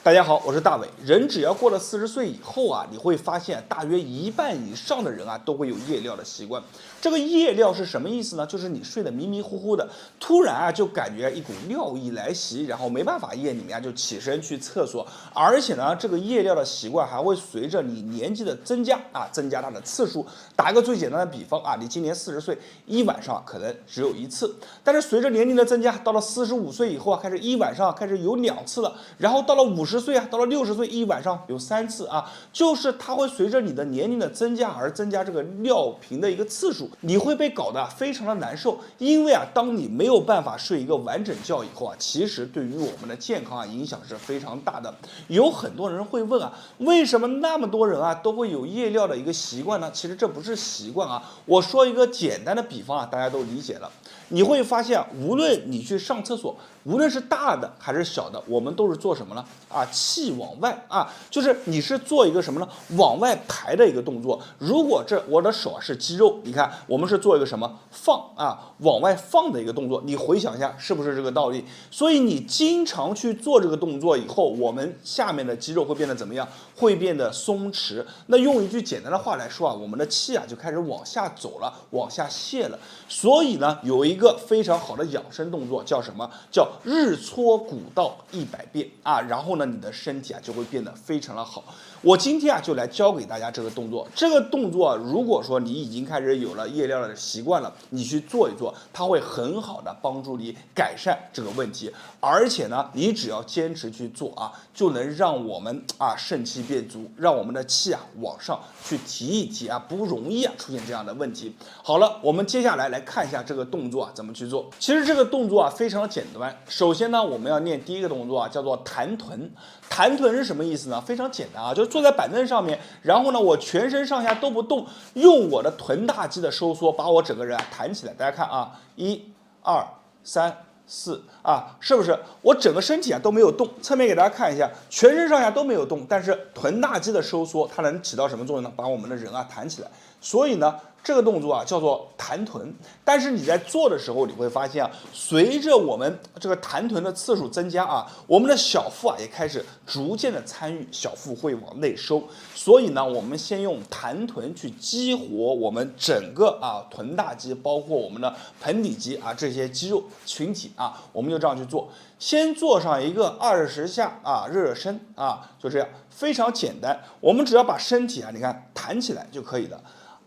大家好，我是大伟。人只要过了40岁以后啊，你会发现大约1半以上的人啊都会有夜尿的习惯。这个夜尿是什么意思呢？就是你睡得迷迷糊糊的，突然啊就感觉一股尿意来袭，然后没办法夜里面就起身去厕所，而且呢这个夜尿的习惯还会随着你年纪的增加啊增加它的次数。打一个最简单的比方啊，你今年40岁，一晚上可能只有1次，但是随着年龄的增加，到了45岁以后啊，开始一晚上开始有2次了，然后到了50岁啊，到了60岁，一晚上有3次啊，就是它会随着你的年龄的增加而增加这个尿频的一个次数，你会被搞得非常的难受，因为啊，当你没有办法睡一个完整觉以后啊，其实对于我们的健康啊影响是非常大的。有很多人会问啊，为什么那么多人啊都会有夜尿的一个习惯呢？其实这不是习惯啊，我说一个简单的比方啊，大家都理解了。你会发现，无论你去上厕所，无论是大的还是小的，我们都是做什么呢？啊，气往外啊，就是你是做一个什么呢？往外排的一个动作。如果我的手是肌肉，你看我们是做一个什么放啊，往外放的一个动作。你回想一下，是不是这个道理？所以你经常去做这个动作以后，我们下面的肌肉会变得怎么样？会变得松弛。那用一句简单的话来说啊，我们的气啊就开始往下走了，往下泄了。所以呢，有一个非常好的养生动作叫什么？叫日搓古道100遍啊，然后呢，你的身体啊就会变得非常的好。我今天啊就来教给大家这个动作。这个动作如果说你已经开始有了夜尿的习惯了，你去做一做，它会很好的帮助你改善这个问题。而且呢，你只要坚持去做啊，就能让我们啊肾气变足，让我们的气啊往上去提一提啊，不容易啊出现这样的问题。好了，我们接下来看一下这个动作啊怎么去做。其实这个动作啊非常的简单。首先呢，我们要练第一个动作啊，叫做弹臀。弹臀是什么意思呢？非常简单啊，就是坐在板凳上面，然后呢，我全身上下都不动，用我的臀大肌的收缩，把我整个人啊弹起来。大家看啊，1、2、3、4啊，是不是？我整个身体啊都没有动。侧面给大家看一下，全身上下都没有动，但是臀大肌的收缩，它能起到什么作用呢？把我们的人啊弹起来。所以呢，这个动作啊叫做弹臀。但是你在做的时候，你会发现啊，随着我们这个弹臀的次数增加啊，我们的小腹啊也开始逐渐的参与，小腹会往内收。所以呢，我们先用弹臀去激活我们整个啊臀大肌，包括我们的盆底肌啊这些肌肉群体啊，我们就这样去做。先做上一个20下啊，热热身啊，就这样，非常简单。我们只要把身体啊，你看弹起来就可以了。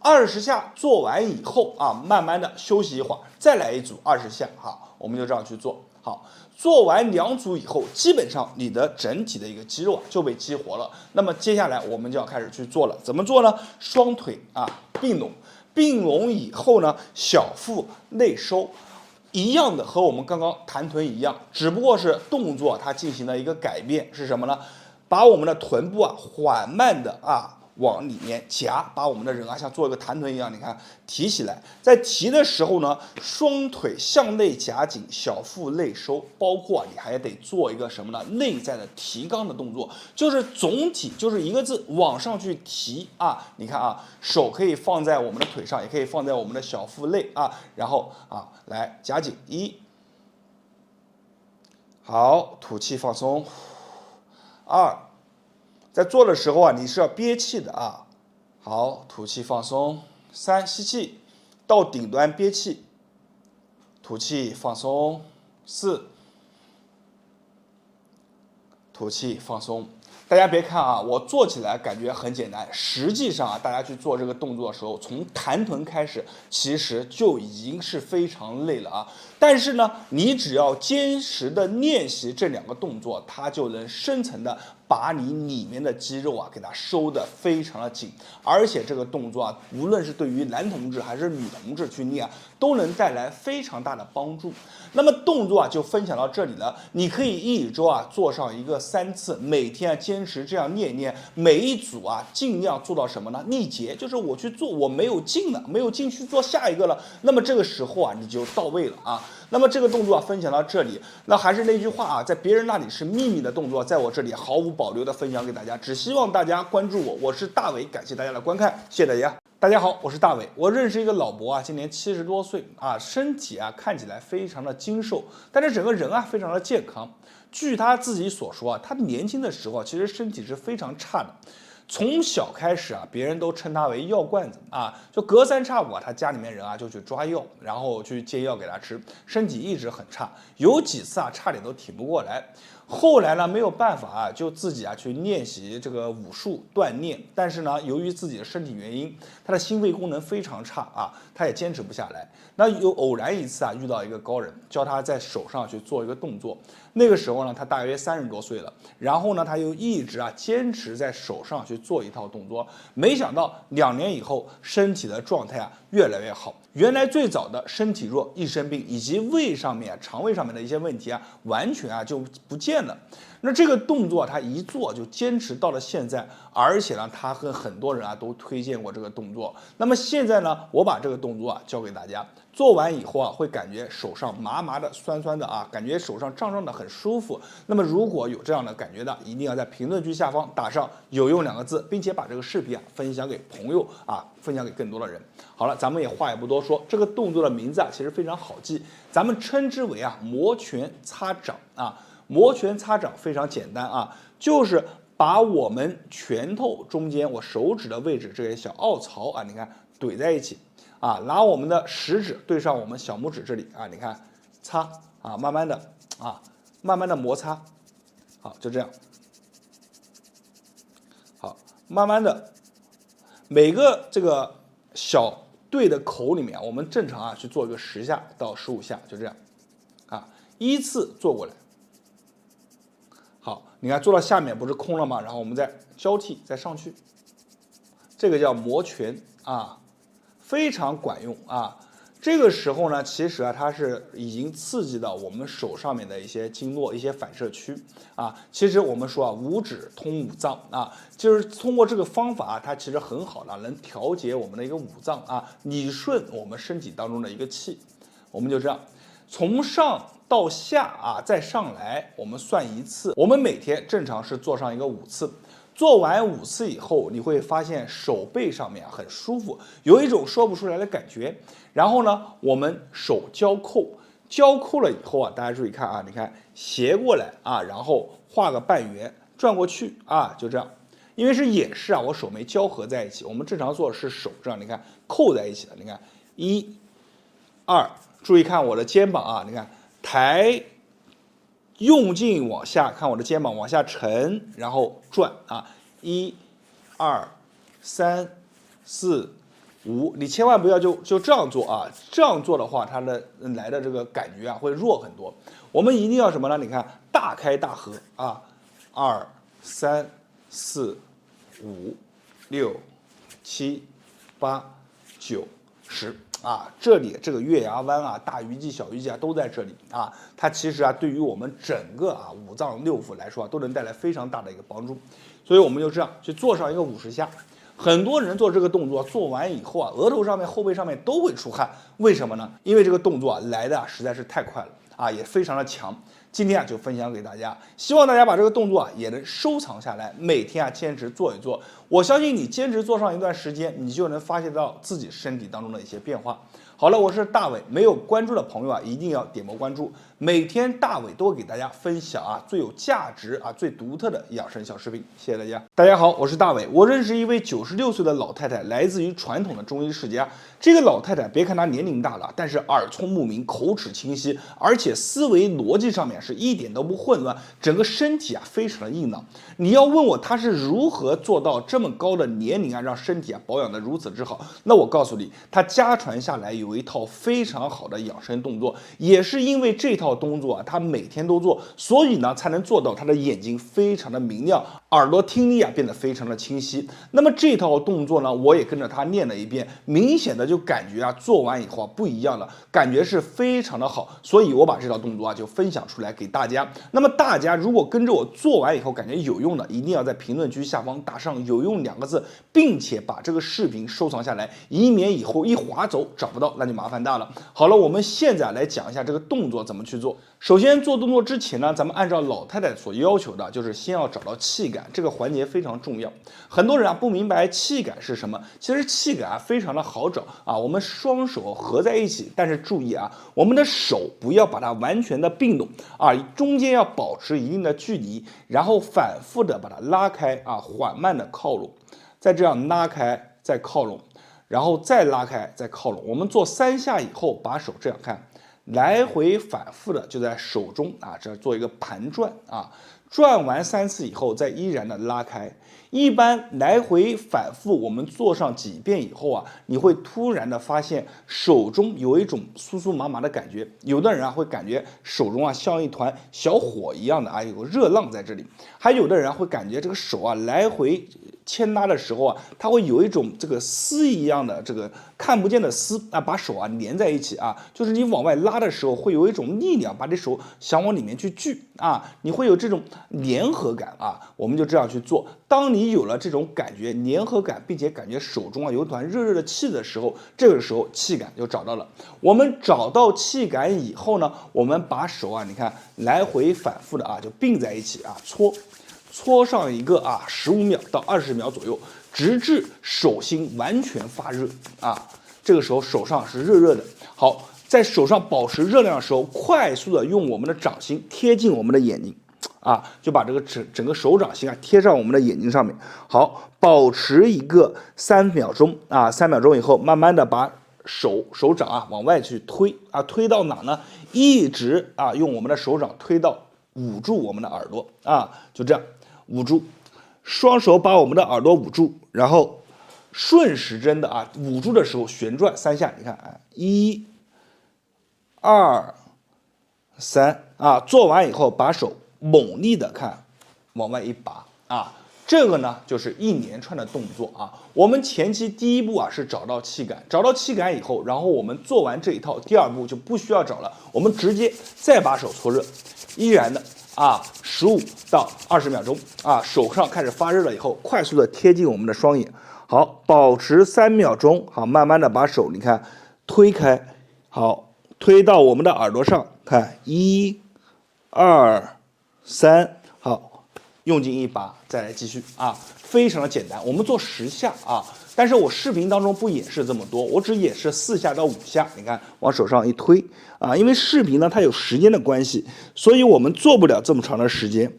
20下做完以后啊，慢慢的休息一会儿，再来一组20下，好，我们就这样去做。好，做完2组以后，基本上你的整体的一个肌肉啊就被激活了。那么接下来我们就要开始去做了，怎么做呢？双腿啊并拢，并拢以后呢，小腹内收。一样的和我们刚刚弹臀一样，只不过是动作它进行了一个改变，是什么呢？把我们的臀部啊缓慢的啊往里面夹，把我们的人啊像做一个弹臀一样，你看提起来。在提的时候呢，双腿向内夹紧，小腹内收，包括你还得做一个什么呢？内在的提肛的动作，就是总体就是一个字往上去提啊。你看啊，手可以放在我们的腿上，也可以放在我们的小腹内啊，然后啊来夹紧1，好，吐气放松，2。在做的时候啊，你是要憋气的啊。好，吐气放松。3，吸气，到顶端憋气，吐气放松。4，吐气放松。大家别看啊，我做起来感觉很简单，实际上啊，大家去做这个动作的时候，从弹臀开始，其实就已经是非常累了啊。但是呢，你只要坚持的练习这2个动作，它就能深层的把你里面的肌肉啊给它收的非常的紧，而且这个动作啊，无论是对于男同志还是女同志去练啊，都能带来非常大的帮助。那么动作啊就分享到这里了，你可以1周啊做上一个3次，每天啊坚持这样练一练，每一组啊尽量做到什么呢？力竭，就是我去做我没有劲了，没有劲去做下一个了，那么这个时候啊你就到位了啊。那么这个动作啊分享到这里，那还是那句话啊，在别人那里是秘密的动作，在我这里毫无保留的分享给大家，只希望大家关注我，我是大伟，感谢大家的观看，谢谢大家。大家好，我是大伟。我认识一个老伯啊，今年70多岁啊，身体啊看起来非常的精瘦，但是整个人啊非常的健康。据他自己所说啊，他年轻的时候其实身体是非常差的。从小开始啊，别人都称他为药罐子啊，就隔三差五啊，他家里面人啊就去抓药，然后去借药给他吃，身体一直很差，有几次啊差点都挺不过来。后来呢，没有办法啊，就自己啊去练习这个武术锻炼，但是呢，由于自己的身体原因，他的心肺功能非常差啊，他也坚持不下来。那有偶然一次啊，遇到一个高人，教他在手上去做一个动作。那个时候呢，他大约30多岁了，然后呢，他又一直啊坚持在手上去做一套动作。没想到2年以后，身体的状态啊越来越好。原来最早的身体弱、易生病以及胃上面、肠胃上面的一些问题啊，完全啊就不见了。那这个动作他一做就坚持到了现在，而且呢，他和很多人啊都推荐过这个动作。那么现在呢，我把这个动作啊教给大家，做完以后啊会感觉手上麻麻的、酸酸的啊，感觉手上胀胀的，很舒服。那么如果有这样的感觉的，一定要在评论区下方打上“有用”2个字，并且把这个视频啊分享给朋友啊，分享给更多的人。好了，咱们也话也不多说，这个动作的名字啊其实非常好记，咱们称之为啊摩拳擦掌啊。摩拳擦掌非常简单啊，就是把我们拳头中间我手指的位置这些小凹槽啊，你看怼在一起啊，拿我们的食指对上我们小拇指这里啊，你看擦啊，慢慢的摩擦，好，就这样，好，慢慢的每个这个小对的口里面，我们正常啊去做一个10下到15下，就这样啊，依次做过来。好，你看做到下面不是空了吗？然后我们再交替再上去，这个叫摩拳啊，非常管用啊。这个时候呢，其实啊，它是已经刺激到我们手上面的一些经络、一些反射区啊。其实我们说啊，五指通五脏啊，就是通过这个方法啊，它其实很好的能调节我们的一个五脏啊，理顺我们身体当中的一个气。我们就这样，从上到下啊，再上来，我们算1次。我们每天正常是做上一个5次。做完5次以后，你会发现手背上面很舒服，有一种说不出来的感觉。然后呢，我们手交扣，交扣了以后啊，大家注意看啊，你看斜过来啊，然后画个半圆，转过去啊，就这样。因为是演示啊，我手没交合在一起。我们正常做的是手这样，你看扣在一起的，你看1、2，注意看我的肩膀啊，你看抬。用劲往下看，我的肩膀往下沉，然后转啊，1、2、3、4、5，你千万不要就这样做啊，这样做的话，它的来的这个感觉啊会弱很多。我们一定要什么呢？你看大开大合啊，2、3、4、5、6、7、8、9、10。啊，这里这个月牙湾啊、大鱼际、小鱼际啊都在这里啊，它其实啊对于我们整个啊5脏6腑来说啊都能带来非常大的一个帮助，所以我们就这样去做上一个50下。很多人做这个动作做完以后啊，额头上面、后背上面都会出汗，为什么呢？因为这个动作啊来的实在是太快了啊，也非常的强。今天啊就分享给大家，希望大家把这个动作啊也能收藏下来，每天啊坚持做一做。我相信你坚持做上一段时间，你就能发现到自己身体当中的一些变化。好了，我是大伟，没有关注的朋友啊，一定要点波关注。每天大伟都会给大家分享啊最有价值啊最独特的养生小视频，谢谢大家。大家好，我是大伟。我认识一位96岁的老太太，来自于传统的中医世家。这个老太太别看她年龄大了，但是耳聪目明，口齿清晰，而且思维逻辑上面是一点都不混乱，整个身体啊非常的硬朗。你要问我她是如何做到这么高的年龄啊，让身体啊保养的如此之好，那我告诉你，她家传下来有一套非常好的养生动作，也是因为这套动作啊，她每天都做，所以呢才能做到她的眼睛非常的明亮，耳朵听力啊变得非常的清晰。那么这套动作呢，我也跟着她练了一遍，明显的就感觉啊做完以后啊不一样了，感觉是非常的好，所以我把这套动作啊就分享出来给大家。那么大家如果跟着我做完以后感觉有用的，一定要在评论区下方打上有用2个字，并且把这个视频收藏下来，以免以后一划走找不到，那就麻烦大了。好了，我们现在来讲一下这个动作怎么去做。首先做动作之前呢，咱们按照老太太所要求的，就是先要找到气感，这个环节非常重要。很多人啊不明白气感是什么，其实气感啊非常的好找啊。我们双手合在一起，但是注意啊，我们的手不要把它完全的并拢啊，中间要保持一定的距离，然后反复的把它拉开啊，缓慢的靠拢，再这样拉开，再靠拢，然后再拉开，再靠拢。我们做3下以后，把手这样看。来回反复的就在手中啊，这做一个盘转啊，转完3次以后，再依然的拉开。一般来回反复，我们做上几遍以后啊，你会突然的发现手中有一种酥酥麻麻的感觉。有的人啊会感觉手中啊像一团小火一样的啊，有个热浪在这里。还有的人会感觉这个手啊来回牵拉的时候啊，它会有一种这个丝一样的这个看不见的丝啊，把手啊连在一起啊，就是你往外拉的时候会有一种力量把你手想往里面去聚啊，你会有这种粘合感啊。我们就这样去做。当你有了这种感觉粘合感，并且感觉手中啊有一团热热的气的时候，这个时候气感就找到了。我们找到气感以后呢，我们把手啊，你看来回反复的啊，就并在一起啊，搓上一个啊15秒到20秒左右，直至手心完全发热啊。这个时候手上是热热的。好，在手上保持热量的时候，快速的用我们的掌心贴近我们的眼睛。啊，就把这个整个手掌心啊贴上我们的眼睛上面。好，保持一个3秒钟啊，3秒钟以后，慢慢的把手掌啊往外去推啊，推到哪呢？一直啊用我们的手掌推到捂住我们的耳朵啊，就这样捂住，双手把我们的耳朵捂住，然后顺时针的啊捂住的时候旋转3下，你看啊，1、2、3啊，做完以后把手猛力的看，往外一拔啊，这个呢就是一连串的动作啊。我们前期第一步啊是找到气感，找到气感以后，然后我们做完这一套，第2步就不需要找了，我们直接再把手搓热，依然的啊15到20秒钟啊，手上开始发热了以后，快速的贴近我们的双眼，好，保持3秒钟，好，慢慢的把手你看推开，好，推到我们的耳朵上，看1、2、3，好，用劲一拔，再来继续啊，非常的简单，我们做10下啊，但是我视频当中不演示这么多，我只演示4下到5下，你看往手上一推啊，因为视频呢它有时间的关系，所以我们做不了这么长的时间，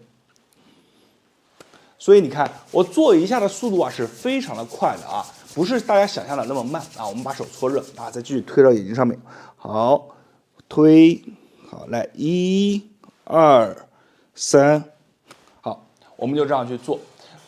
所以你看我做一下的速度啊是非常的快的啊，不是大家想象的那么慢啊，我们把手搓热啊，再继续推到眼睛上面，好，推，好，来1、2、3，好，我们就这样去做。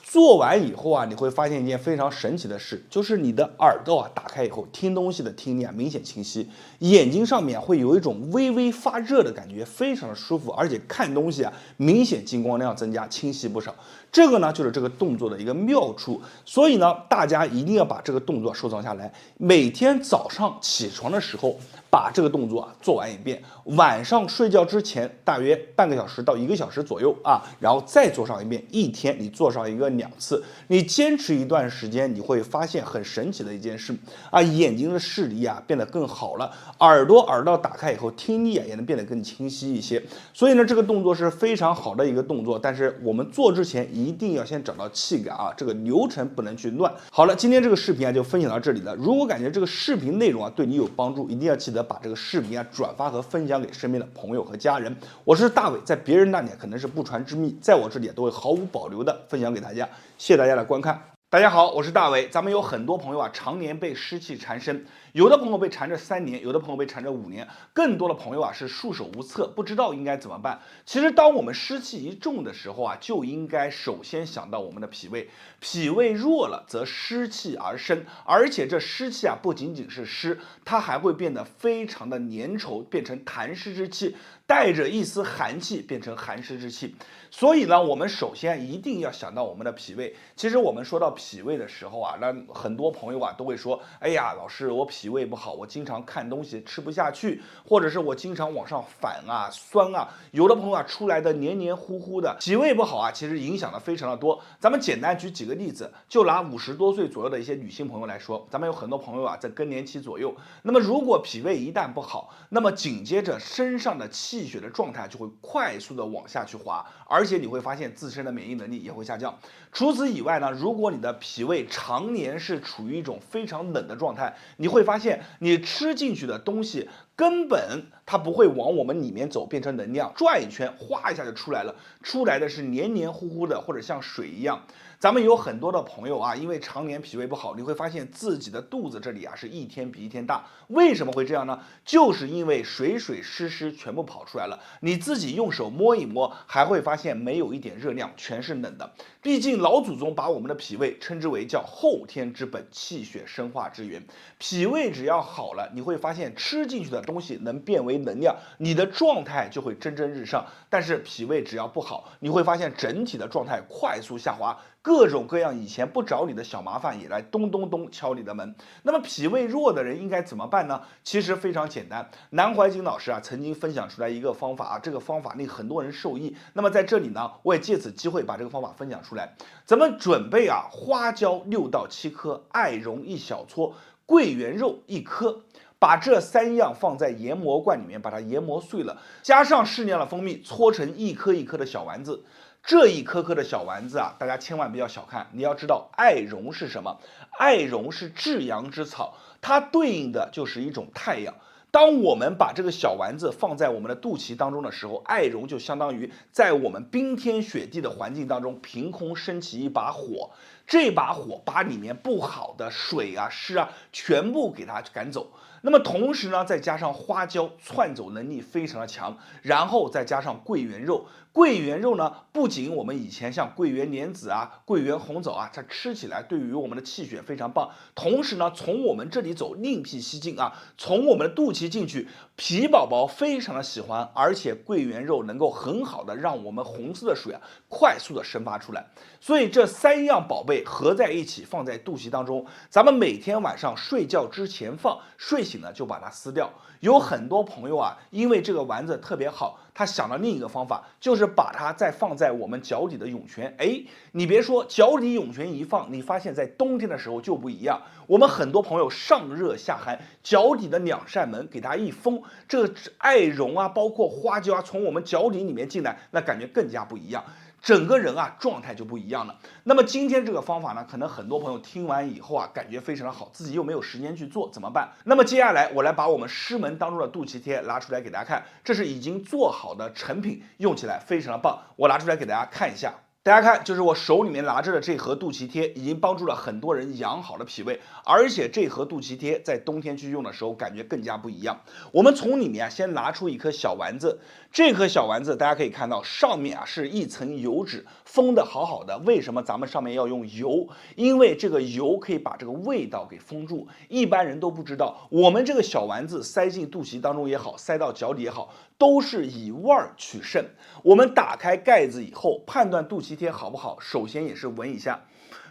做完以后啊，你会发现一件非常神奇的事，就是你的耳朵啊打开以后，听东西的听力啊明显清晰，眼睛上面会有一种微微发热的感觉，非常的舒服，而且看东西啊明显进光量增加，清晰不少。这个呢就是这个动作的一个妙处，所以呢大家一定要把这个动作收藏下来，每天早上起床的时候把这个动作啊做完一遍，晚上睡觉之前大约半个小时到1个小时左右啊，然后再做上一遍，一天你做上一个2次，你坚持一段时间，你会发现很神奇的一件事啊，眼睛的视力啊变得更好了，耳道打开以后，听力啊也能变得更清晰一些。所以呢，这个动作是非常好的一个动作，但是我们做之前一定要先找到气感啊，这个流程不能去乱。好了，今天这个视频啊就分享到这里了。如果感觉这个视频内容啊对你有帮助，一定要记得把这个视频啊转发和分享给身边的朋友和家人。我是大伟，在别人那里可能是不传之秘，在我这里都会毫无保留的分享给大家。谢谢大家的观看。大家好，我是大伟。咱们有很多朋友啊，常年被湿气缠身，有的朋友被缠着3年，有的朋友被缠着5年，更多的朋友啊是束手无策，不知道应该怎么办。其实，当我们湿气一重的时候啊，就应该首先想到我们的脾胃。脾胃弱了，则湿气而生，而且这湿气啊，不仅仅是湿，它还会变得非常的粘稠，变成痰湿之气，带着一丝寒气，变成寒湿之气。所以呢，我们首先一定要想到我们的脾胃。其实我们说到脾胃的时候啊，那很多朋友啊都会说，哎呀，老师，我脾胃不好，我经常看东西吃不下去，或者是我经常往上反啊、酸啊。有的朋友啊出来的黏黏糊糊的，脾胃不好啊，其实影响的非常的多。咱们简单举几个例子，就拿50多岁左右的一些女性朋友来说，咱们有很多朋友啊在更年期左右，那么如果脾胃一旦不好，那么紧接着身上的气气血的状态就会快速的往下去滑，而且你会发现自身的免疫能力也会下降。除此以外呢，如果你的脾胃常年是处于一种非常冷的状态，你会发现你吃进去的东西根本它不会往我们里面走，变成能量，转一圈哗一下就出来了，出来的是黏黏糊糊的，或者像水一样。咱们有很多的朋友啊，因为常年脾胃不好，你会发现自己的肚子这里啊是一天比一天大。为什么会这样呢？就是因为水水湿湿全部跑出来了，你自己用手摸一摸，还会发现没有一点热量，全是冷的。毕竟老祖宗把我们的脾胃称之为叫后天之本，气血生化之源。脾胃只要好了，你会发现吃进去的东西能变为能量，你的状态就会蒸蒸日上。但是脾胃只要不好，你会发现整体的状态快速下滑，各种各样以前不找你的小麻烦也来咚咚咚敲你的门。那么脾胃弱的人应该怎么办呢？其实非常简单，南怀瑾老师啊曾经分享出来一个方法啊，这个方法令很多人受益。那么在这里呢，我也借此机会把这个方法分享出来。咱们准备啊，花椒6到7颗，艾绒1小撮，桂圆肉1颗。把这3样放在研磨罐里面，把它研磨碎了，加上适量的蜂蜜，搓成一颗一颗的小丸子。这一颗颗的小丸子啊，大家千万不要小看。你要知道，艾绒是什么？艾绒是至阳之草，它对应的就是一种太阳。当我们把这个小丸子放在我们的肚脐当中的时候，艾绒就相当于在我们冰天雪地的环境当中凭空升起一把火，这把火把里面不好的水啊、湿啊全部给它赶走。那么同时呢，再加上花椒，窜走能力非常的强，然后再加上桂圆肉。桂圆肉呢，不仅我们以前像桂圆莲子啊、桂圆红枣啊，它吃起来对于我们的气血非常棒。同时呢，从我们这里走，另辟蹊径啊，从我们的肚脐进去，脾宝宝非常的喜欢，而且桂圆肉能够很好的让我们红色的水啊快速的生发出来。所以这3样宝贝合在一起放在肚脐当中，咱们每天晚上睡觉之前放，睡醒了就把它撕掉。有很多朋友啊，因为这个丸子特别好，他想了另一个方法，就是把它再放在我们脚底的涌泉。哎，你别说，脚底涌泉一放，你发现在冬天的时候就不一样。我们很多朋友上热下寒，脚底的2扇门给它一封，这个艾绒啊，包括花椒啊，从我们脚底里面进来，那感觉更加不一样。整个人啊状态就不一样了。那么今天这个方法呢，可能很多朋友听完以后啊，感觉非常的好，自己又没有时间去做，怎么办？那么接下来我来把我们师门当中的肚脐贴拉出来给大家看，这是已经做好的成品，用起来非常的棒。我拿出来给大家看一下。大家看，就是我手里面拿着的这盒肚脐贴，已经帮助了很多人养好了脾胃，而且这盒肚脐贴在冬天去用的时候，感觉更加不一样。我们从里面先拿出一颗小丸子，这颗小丸子大家可以看到，上面啊是一层油脂，封的好好的。为什么咱们上面要用油？因为这个油可以把这个味道给封住。一般人都不知道，我们这个小丸子塞进肚脐当中也好，塞到脚底也好，都是以味儿取胜。我们打开盖子以后，判断肚脐贴好不好，首先也是闻一下。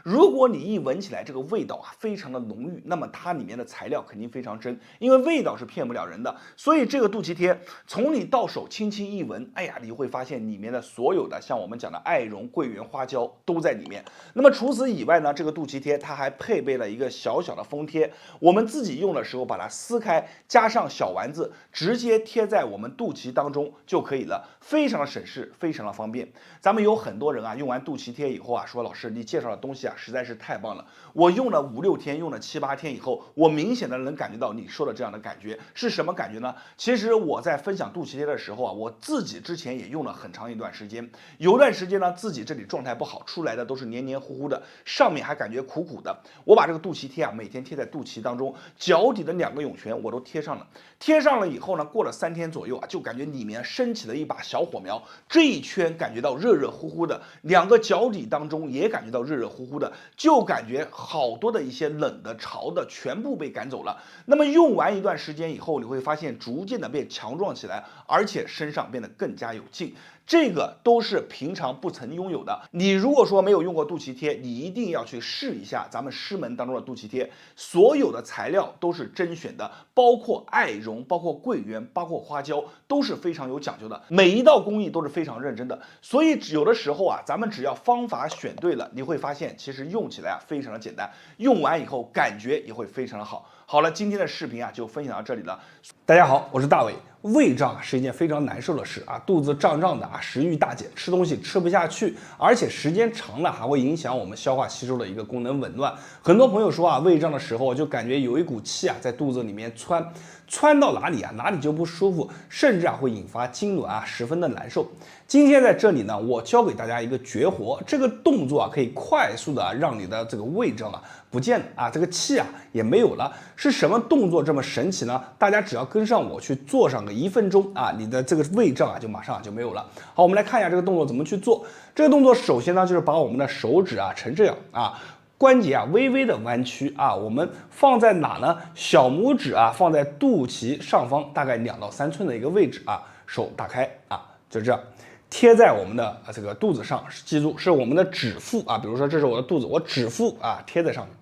如果你一闻起来这个味道啊非常的浓郁，那么它里面的材料肯定非常真，因为味道是骗不了人的。所以这个肚脐贴从你到手轻轻一闻，哎呀，你会发现里面的所有的像我们讲的艾绒、桂圆、花椒都在里面。那么除此以外呢，这个肚脐贴它还配备了一个小小的封贴，我们自己用的时候把它撕开，加上小丸子，直接贴在我们肚脐当中就可以了，非常的省事，非常的方便。咱们有很多人啊，用完肚脐贴以后啊，说老师你介绍的东西啊实在是太棒了，我用了5、6天，用了7、8天以后，我明显的能感觉到你说的这样的感觉是什么感觉呢？其实我在分享肚脐贴的时候啊，我自己之前也用了很长一段时间，有段时间呢自己这里状态不好，出来的都是黏黏糊糊的，上面还感觉苦苦的。我把这个肚脐贴啊每天贴在肚脐当中，脚底的2个涌泉我都贴上了。贴上了以后呢，过了3天左右啊，就感觉里面升起了一把小火苗，这一圈感觉到热热乎乎的，2个脚底当中也感觉到热热乎乎的，就感觉好多的一些冷的潮的全部被赶走了。那么用完一段时间以后，你会发现逐渐的变强壮起来，而且身上变得更加有劲。这个都是平常不曾拥有的。你如果说没有用过肚脐贴，你一定要去试一下咱们师门当中的肚脐贴，所有的材料都是甄选的，包括艾绒、包括桂圆、包括花椒，都是非常有讲究的，每一道工艺都是非常认真的。所以有的时候啊，咱们只要方法选对了，你会发现其实用起来啊非常的简单，用完以后感觉也会非常的好。好了，今天的视频啊就分享到这里了。大家好，我是大伟。胃胀是一件非常难受的事啊，肚子胀胀的啊，食欲大减，吃东西吃不下去，而且时间长了还会影响我们消化吸收的一个功能紊乱。很多朋友说啊，胃胀的时候就感觉有一股气啊在肚子里面窜到哪里啊，哪里就不舒服，甚至啊会引发痉挛啊，十分的难受。今天在这里呢，我教给大家一个绝活，这个动作啊可以快速的让你的这个胃胀啊不见了啊，这个气啊也没有了。是什么动作这么神奇呢？大家只要跟上我去做上个1分钟啊，你的这个胃胀啊就马上就没有了。好，我们来看一下这个动作怎么去做。这个动作首先呢就是把我们的手指啊呈这样啊。关节啊微微的弯曲啊，我们放在哪呢？小拇指啊放在肚脐上方大概2到3寸的一个位置啊，手打开啊，就这样贴在我们的这个肚子上，记住是我们的指腹啊，比如说这是我的肚子，我指腹啊贴在上面。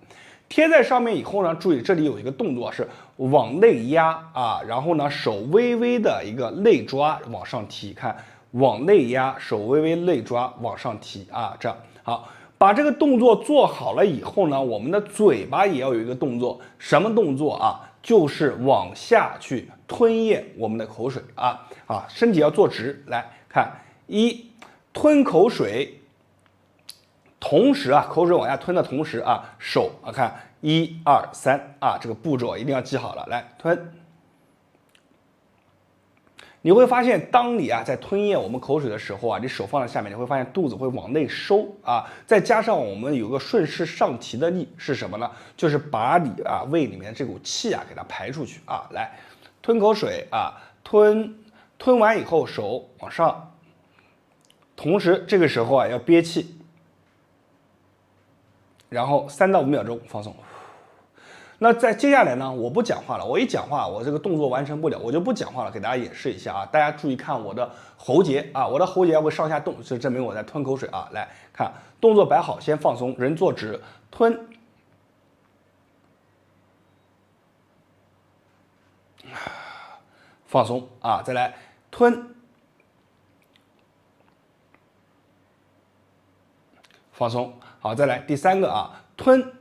贴在上面以后呢，注意这里有一个动作是往内压啊，然后呢手微微的一个内抓往上提，看往内压，手微微内抓往上提啊，这样好。把这个动作做好了以后呢，我们的嘴巴也要有一个动作，什么动作啊？就是往下去吞咽我们的口水啊，身体要坐直，来看吞口水，同时啊，口水往下吞的同时啊，手啊看1、2、3啊，这个步骤一定要记好了，来吞。你会发现，当你啊在吞咽我们口水的时候啊，你手放在下面，你会发现肚子会往内收啊，再加上我们有个顺势上提的力是什么呢？就是把你啊胃里面这股气啊给它排出去啊，来吞口水啊，吞完以后手往上，同时这个时候啊要憋气，然后3到5秒钟放松。那在接下来呢，我不讲话了，我一讲话，我这个动作完成不了，我就不讲话了，给大家演示一下啊。大家注意看我的喉结啊，我的喉结会上下动，就证明我在吞口水啊。来看动作摆好，先放松，人坐直，吞，放松啊，再来吞，放松，好，再来第3个啊，吞。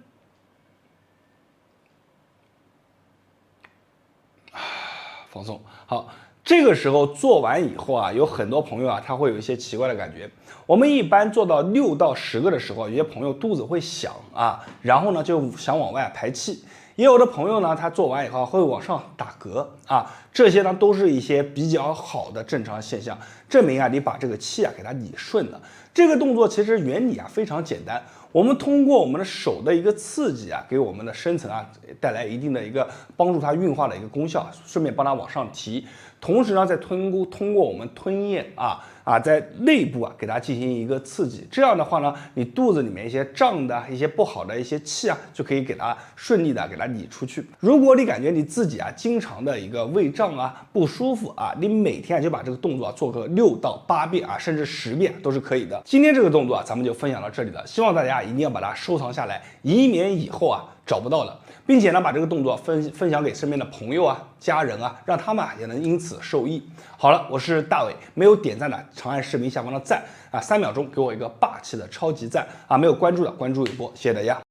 放松，好，这个时候做完以后啊，有很多朋友啊，他会有一些奇怪的感觉。我们一般做到6到10个的时候，有些朋友肚子会响啊，然后呢就想往外排气。也有的朋友呢，他做完以后会往上打嗝啊，这些呢都是一些比较好的正常现象，证明啊你把这个气啊给它理顺了。这个动作其实原理啊非常简单，我们通过我们的手的一个刺激啊，给我们的深层啊带来一定的一个帮助它运化的一个功效，顺便帮它往上提。同时呢，再通过我们吞咽在内部啊给它进行一个刺激，这样的话呢，你肚子里面一些胀的一些不好的一些气啊，就可以给它顺利的给它理出去。如果你感觉你自己啊经常的一个胃胀啊不舒服啊，你每天就把这个动作做个6到8遍啊，甚至10遍都是可以的。今天这个动作啊，咱们就分享到这里了，希望大家一定要把它收藏下来，以免以后啊找不到了，并且呢把这个动作分享给身边的朋友啊、家人啊，让他们也能因此受益。好了，我是大伟，没有点赞的长按视频下方的赞啊，3秒钟给我一个霸气的超级赞啊，没有关注的关注一波，谢谢大家。